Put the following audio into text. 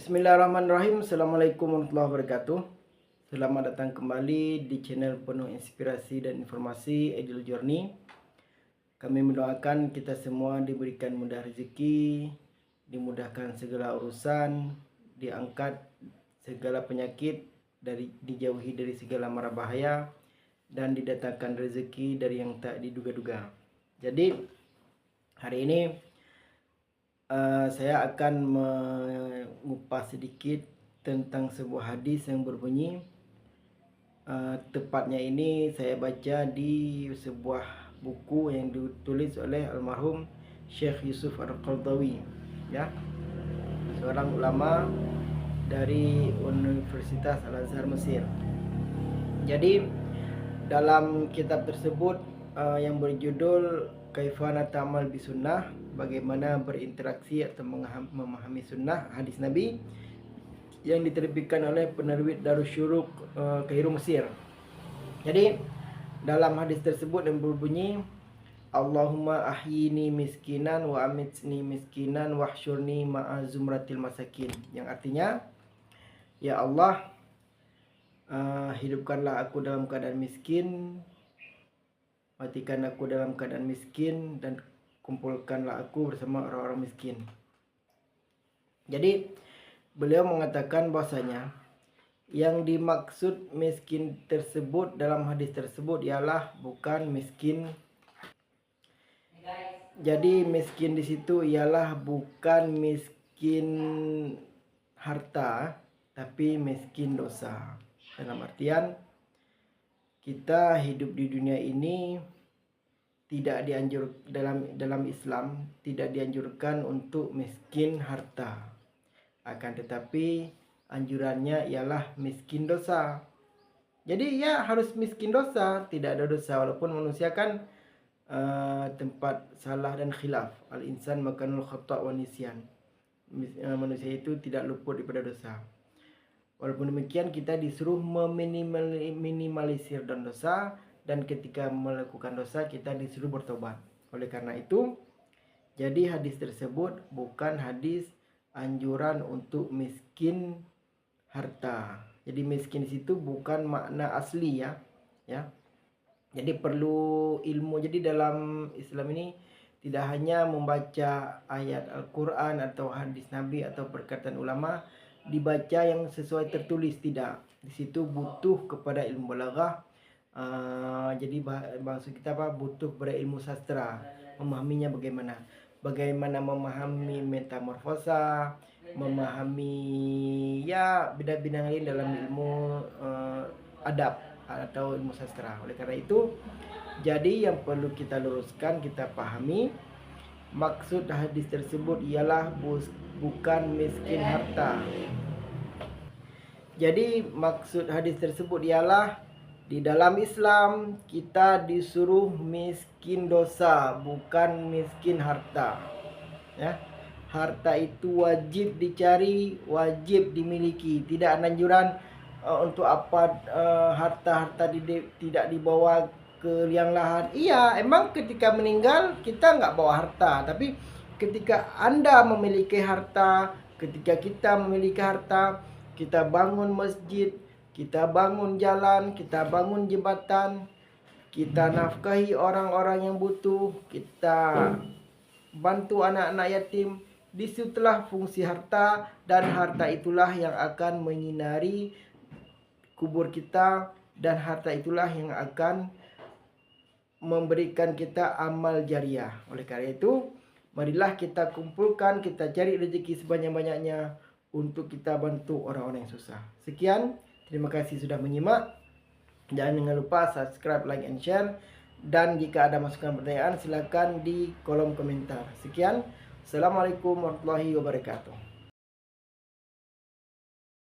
Bismillahirrahmanirrahim. Assalamualaikum warahmatullahi wabarakatuh. Selamat datang kembali di channel penuh inspirasi dan informasi Edil Journey. Kami mendoakan kita semua diberikan mudah rezeki, dimudahkan segala urusan, diangkat segala penyakit, dijauhi dari segala mara bahaya, dan didatangkan rezeki dari yang tak diduga-duga. Jadi hari ini saya akan mengupas sedikit tentang sebuah hadis yang berbunyi, tepatnya ini saya baca di sebuah buku yang ditulis oleh almarhum Syekh Yusuf Al-Qaradawi, ya, seorang ulama dari Universitas Al-Azhar Mesir. Jadi dalam kitab tersebut yang berjudul Kaifa Natamal Bisunnah, bagaimana berinteraksi atau memahami sunnah hadis Nabi, yang diterbitkan oleh penerbit Darussyuruk Kairo Mesir. Jadi dalam hadis tersebut yang berbunyi, Allahumma ahyini miskinan wa amitni miskinan wahsyurni ma'a zumratil masakin, yang artinya, ya Allah, hidupkanlah aku dalam keadaan miskin, matikan aku dalam keadaan miskin, dan kumpulkanlah aku bersama orang-orang miskin. Jadi beliau mengatakan bahwasanya yang dimaksud miskin tersebut dalam hadis tersebut ialah bukan miskin. Jadi miskin di situ ialah bukan miskin harta, tapi miskin dosa. Dalam artian kita hidup di dunia ini tidak dalam Islam tidak dianjurkan untuk miskin harta. Akan tetapi anjurannya ialah miskin dosa. Jadi ya harus miskin dosa, tidak ada dosa, walaupun manusia kan tempat salah dan khilaf. Al-insan makanul khata' wa nisyan. Manusia itu tidak luput daripada dosa. Walaupun demikian kita disuruh meminimalisir dosa, dan ketika melakukan dosa kita disuruh bertobat. Oleh karena itu, jadi hadis tersebut bukan hadis anjuran untuk miskin harta. Jadi miskin di situ bukan makna asli, ya. Jadi perlu ilmu. Jadi dalam Islam ini tidak hanya membaca ayat Al-Quran atau hadis Nabi atau perkataan ulama dibaca yang sesuai tertulis, tidak. Di situ butuh kepada ilmu balaghah. Jadi maksud kita apa? Butuh kepada ilmu sastra, memahaminya bagaimana memahami metamorfosa, memahami ya bidang-bidang lain dalam ilmu adab atau ilmu sastra. Oleh karena itu, jadi yang perlu kita luruskan, kita pahami maksud hadis tersebut ialah bukan miskin harta. Jadi maksud hadis tersebut ialah di dalam Islam kita disuruh miskin dosa, bukan miskin harta. Ya, harta itu wajib dicari, wajib dimiliki. Tidak ada anjuran untuk apa harta-harta tidak dibawa ke liang lahat. Iya, emang ketika meninggal kita nggak bawa harta, tapi ketika Anda memiliki harta, ketika kita memiliki harta, kita bangun masjid, kita bangun jalan, kita bangun jembatan, kita nafkahi orang-orang yang butuh, kita bantu anak-anak yatim. Disitulah fungsi harta, dan harta itulah yang akan menyinari kubur kita, dan harta itulah yang akan memberikan kita amal jariah. Oleh karena itu, marilah kita kumpulkan, kita cari rezeki sebanyak-banyaknya untuk kita bantu orang-orang yang susah. Sekian, terima kasih sudah menyimak. Jangan lupa subscribe, like, and share. Dan jika ada masukan pertanyaan, silakan di kolom komentar. Sekian, Assalamualaikum warahmatullahi wabarakatuh.